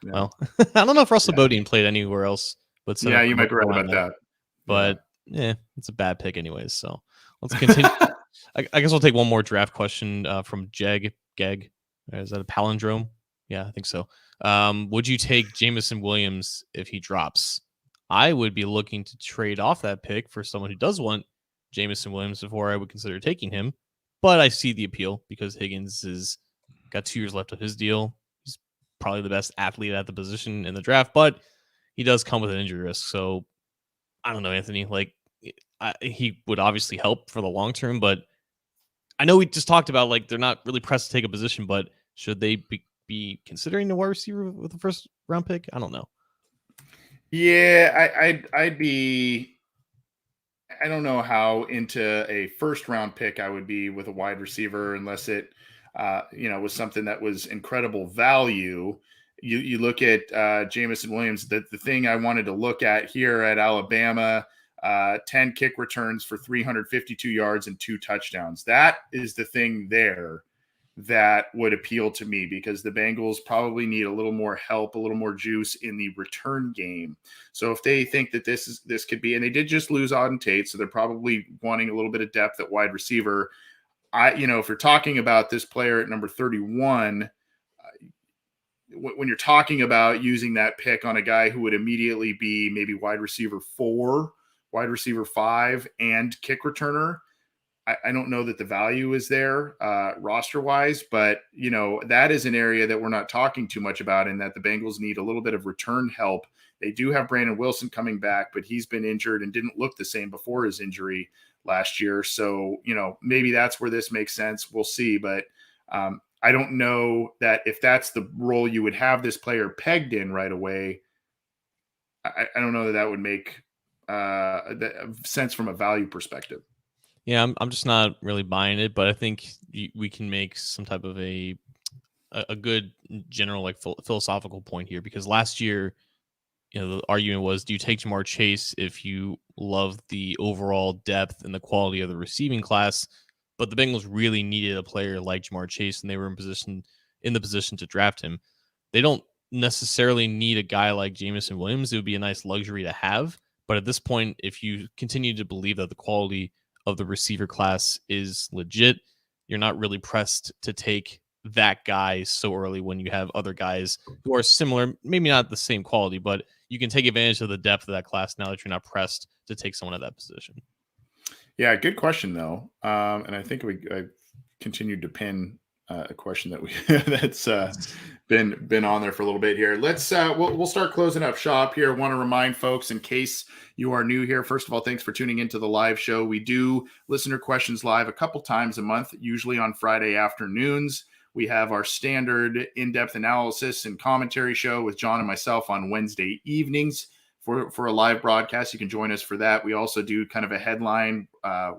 Yeah. Well, I don't know if Russell Bodine played anywhere else, but yeah, you might be right about that. But it's a bad pick anyways. So let's continue. I guess we'll take one more draft question from Geg. Is that a palindrome? Yeah, I think so. Would you take Jameson Williams if he drops? I would be looking to trade off that pick for someone who does want Jameson Williams before I would consider taking him. But I see the appeal because Higgins is got 2 years left of his deal. He's probably the best athlete at the position in the draft, but he does come with an injury risk. So I don't know, Anthony. Like he would obviously help for the long term, but I know we just talked about like they're not really pressed to take a position, but should they be considering a wide receiver with the first round pick? I don't know. Yeah, I'd be. I don't know how into a first round pick I would be with a wide receiver unless it, was something that was incredible value. You look at Jameson Williams. The thing I wanted to look at here at Alabama, 10 kick returns for 352 yards and 2 touchdowns. That is the thing there that would appeal to me because the Bengals probably need a little more help, a little more juice in the return game. So if they think that this could be, and they did just lose Auden Tate, so they're probably wanting a little bit of depth at wide receiver. If you're talking about this player at number 31, when you're talking about using that pick on a guy who would immediately be maybe wide receiver 4, wide receiver 5, and kick returner, I don't know that the value is there roster wise, but that is an area that we're not talking too much about, and that the Bengals need a little bit of return help. They do have Brandon Wilson coming back, but he's been injured and didn't look the same before his injury last year. So, maybe that's where this makes sense. We'll see. But I don't know that if that's the role you would have this player pegged in right away, I don't know that would make sense from a value perspective. Yeah, I'm just not really buying it, but I think we can make some type of a good general like philosophical point here, because last year, the argument was, do you take Jamar Chase if you love the overall depth and the quality of the receiving class? But the Bengals really needed a player like Jamar Chase, and they were in the position to draft him. They don't necessarily need a guy like Jamison Williams. It would be a nice luxury to have. But at this point, if you continue to believe that the quality of the receiver class is legit, you're not really pressed to take that guy so early when you have other guys who are similar, maybe not the same quality, but you can take advantage of the depth of that class now that you're not pressed to take someone at that position. Yeah, good question though, and I think I continued to pin a question that that's been on there for a little bit here. Let's we'll start closing up shop here. Want to remind folks, in case you are new here, first of all, thanks for tuning into the live show. We do listener questions live a couple times a month, usually on Friday afternoons. We have our standard in-depth analysis and commentary show with John and myself on Wednesday evenings for a live broadcast. You can join us for that. We also do kind of a headline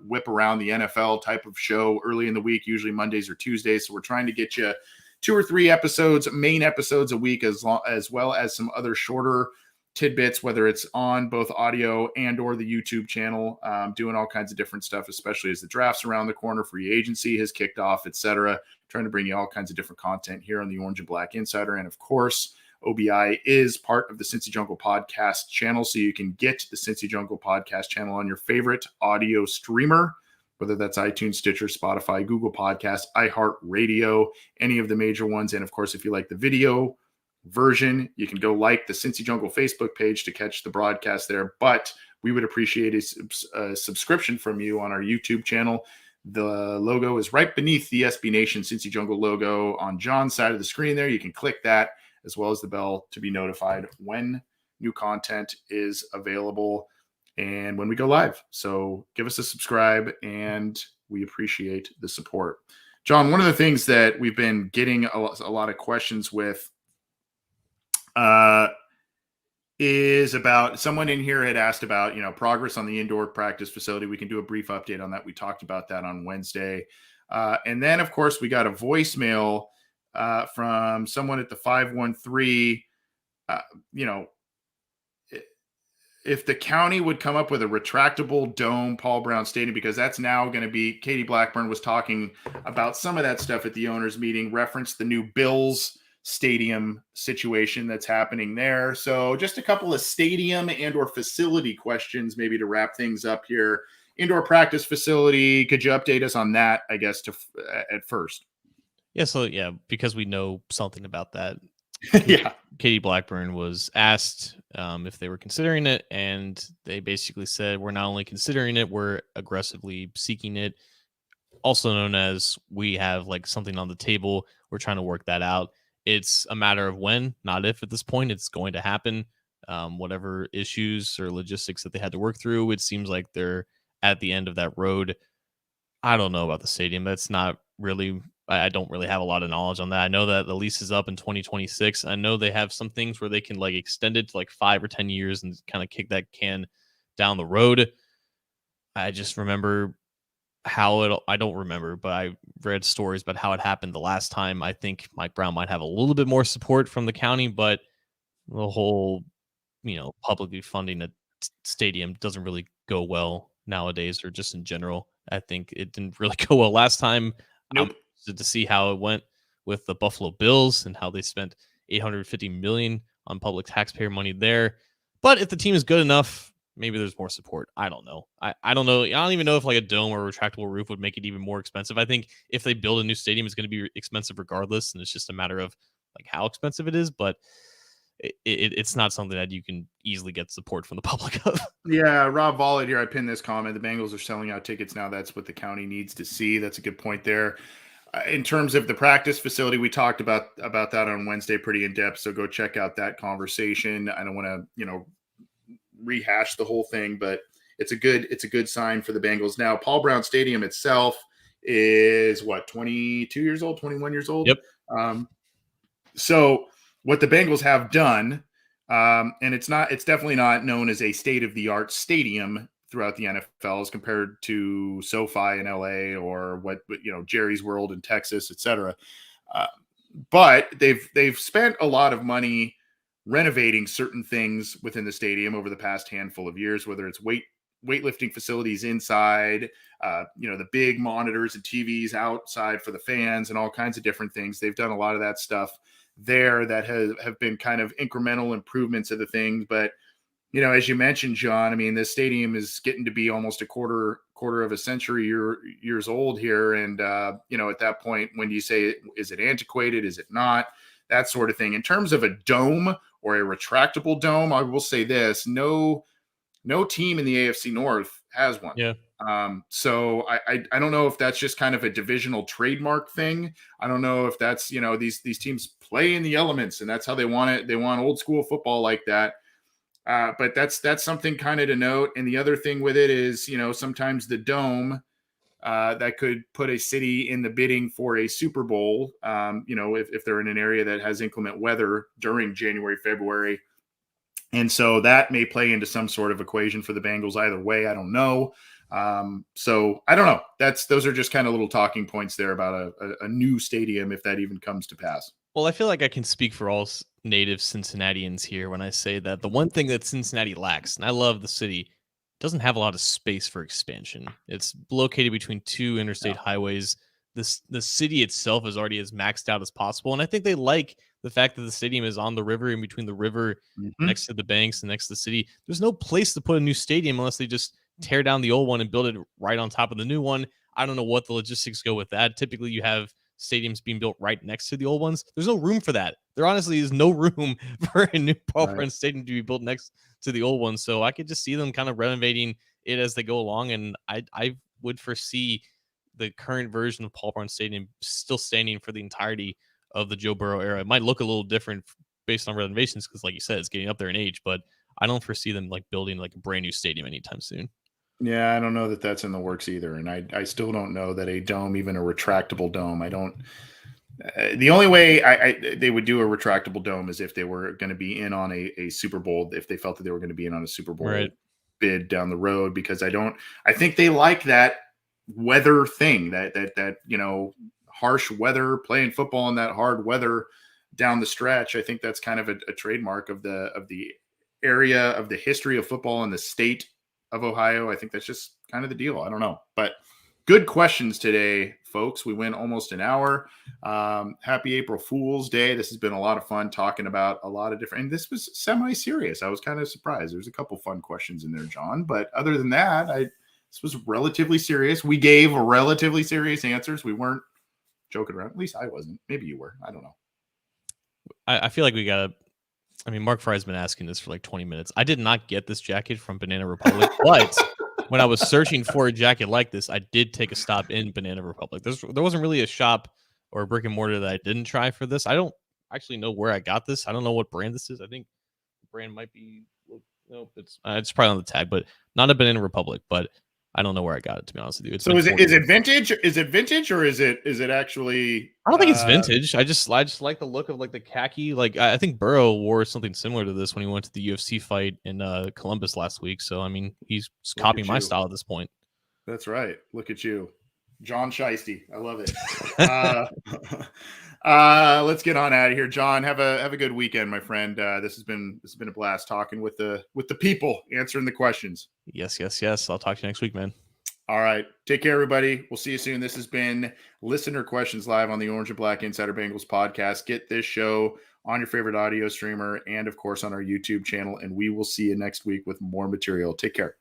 whip around the NFL type of show early in the week, usually Mondays or Tuesdays. So we're trying to get you 2 or 3 episodes, main episodes a week, as well as some other shorter tidbits, whether it's on both audio and or the YouTube channel, doing all kinds of different stuff, especially as the draft's around the corner, free agency has kicked off, etc. Trying to bring you all kinds of different content here on the Orange and Black Insider. And of course, OBI is part of the Cincy Jungle podcast channel, so you can get the Cincy Jungle podcast channel on your favorite audio streamer, whether that's iTunes, Stitcher, Spotify, Google Podcasts, iHeartRadio, any of the major ones. And of course, if you like the video version, you can go like the Cincy Jungle Facebook page to catch the broadcast there. But we would appreciate a subscription from you on our YouTube channel. The logo is right beneath the SB Nation Cincy Jungle logo on John's side of the screen there. You can click that, as well as the bell, to be notified when new content is available and when we go live. So give us a subscribe, and we appreciate the support. John, one of the things that we've been getting a lot of questions with is about, someone in here had asked about, progress on the indoor practice facility. We can do a brief update on that. We talked about that on Wednesday. And then, of course, we got a voicemail from someone at the 513, if the county would come up with a retractable dome Paul Brown Stadium, because that's now going to be, Katie Blackburn was talking about some of that stuff at the owners meeting, referenced the new Bills stadium situation that's happening there. So just a couple of stadium and or facility questions, maybe to wrap things up here. Indoor practice facility, could you update us on that, I guess, at first? Yeah, because we know something about that. Yeah. Katie Blackburn was asked if they were considering it, and they basically said, we're not only considering it, we're aggressively seeking it. Also known as, we have like something on the table. We're trying to work that out. It's a matter of when, not if at this point. It's going to happen. Whatever issues or logistics that they had to work through, it seems like they're at the end of that road. I don't know about the stadium. That's not really, I don't really have a lot of knowledge on that. I know that the lease is up in 2026. I know they have some things where they can like extend it to like 5 or 10 years and kind of kick that can down the road. I just remember I don't remember, but I read stories about how it happened the last time. I think Mike Brown might have a little bit more support from the county, but the whole, publicly funding a stadium doesn't really go well nowadays, or just in general. I think it didn't really go well last time. Nope. I'm interested to see how it went with the Buffalo Bills and how they spent $850 million on public taxpayer money there. But if the team is good enough, maybe there's more support. I don't know. I don't know. I don't even know if like a dome or a retractable roof would make it even more expensive. I think if they build a new stadium, it's going to be expensive regardless. And it's just a matter of like how expensive it is. But it's not something that you can easily get support from the public of. Yeah, Rob Vollett here. I pinned this comment. The Bengals are selling out tickets now. That's what the county needs to see. That's a good point there. In terms of the practice facility, we talked about that on Wednesday pretty in depth. So go check out that conversation. I don't want to, rehash the whole thing, but it's a good sign for the Bengals. Now, Paul Brown Stadium itself is 22 years old, 21 years old. Yep. So what the Bengals have done, and it's definitely not known as a state-of-the-art stadium throughout the NFL as compared to SoFi in LA or Jerry's World in Texas, et cetera. But they've spent a lot of money renovating certain things within the stadium over the past handful of years, whether it's weightlifting facilities inside, the big monitors and TVs outside for the fans and all kinds of different things. They've done a lot of that stuff there that have been kind of incremental improvements of the things. But, as you mentioned, John, I mean, this stadium is getting to be almost a quarter of a century years old here. And, at that point, when do you say, is it antiquated? Is it not? That sort of thing. In terms of a dome or a retractable dome, I will say this, no team in the AFC North has one. Yeah. So I don't know if that's just kind of a divisional trademark thing. I don't know if that's, these teams play in the elements and that's how they want it. They want old school football like that. But that's something kind of to note. And the other thing with it is, sometimes the dome that could put a city in the bidding for a Super Bowl, if they're in an area that has inclement weather during January, February. And so that may play into some sort of equation for the Bengals either way. I don't know. So I don't know. Those are just kind of little talking points there about a new stadium, if that even comes to pass. Well, I feel like I can speak for all native Cincinnatians here when I say that the one thing that Cincinnati lacks, and I love the city, doesn't have a lot of space for expansion. It's located between two interstate highways. The city itself is already as maxed out as possible. And I think they like the fact that the stadium is on the river, in between the river, next to the banks and next to the city. There's no place to put a new stadium unless they just tear down the old one and build it right on top of the new one. I don't know what the logistics go with that. Typically, you have stadiums being built right next to the old ones. There's no room for that. There honestly is no room for a new Paul Brown Stadium to be built next to the old one. So I could just see them kind of renovating it as they go along. And I would foresee the current version of Paul Brown Stadium still standing for the entirety of the Joe Burrow era. It might look a little different based on renovations because, like you said, it's getting up there in age, but I don't foresee them like building like a brand new stadium anytime soon. Yeah, I don't know that that's in the works either. And I still don't know that a dome, even a retractable dome, the only way they would do a retractable dome is if they were going to be in on a Super Bowl, if they felt that they were going to be in on a Super Bowl bid down the road, because I think they like that weather thing, that harsh weather, playing football in that hard weather down the stretch. I think that's kind of a trademark of the area, of the history of football in the state of Ohio. I think that's just kind of the deal. I don't know, but good questions today, folks. We went almost an hour. Happy April Fool's Day. This has been a lot of fun talking about a lot of different, and this was semi-serious. I was kind of surprised. There's a couple fun questions in there, John, but other than that, this was relatively serious. We gave relatively serious answers. We weren't joking around. At least I wasn't. Maybe you were. I don't know. I feel like we got to, Mark Fry's been asking this for like 20 minutes. I did not get this jacket from Banana Republic, but when I was searching for a jacket like this, I did take a stop in Banana Republic. There wasn't really a shop or a brick and mortar that I didn't try for this. I don't actually know where I got this. I don't know what brand this is. I think the brand might be, nope, it's probably on the tag, but not a Banana Republic, but I don't know where I got it, to be honest with you. So is it vintage? Is it vintage or is it actually? I don't think it's vintage. I just like the look of like the khaki. Like I think Burrow wore something similar to this when he went to the UFC fight in Columbus last week. So he's copying my style at this point. That's right. Look at you, John Shiesty. I love it. Let's get on out of here, John. Have a good weekend, my friend. This has been a blast talking with the people, answering the questions. Yes. I'll talk to you next week, man. All right. Take care, everybody. We'll see you soon. This has been Listener Questions live on the Orange and Black Insider Bengals podcast. Get this show on your favorite audio streamer and, of course, on our YouTube channel. And we will see you next week with more material. Take care.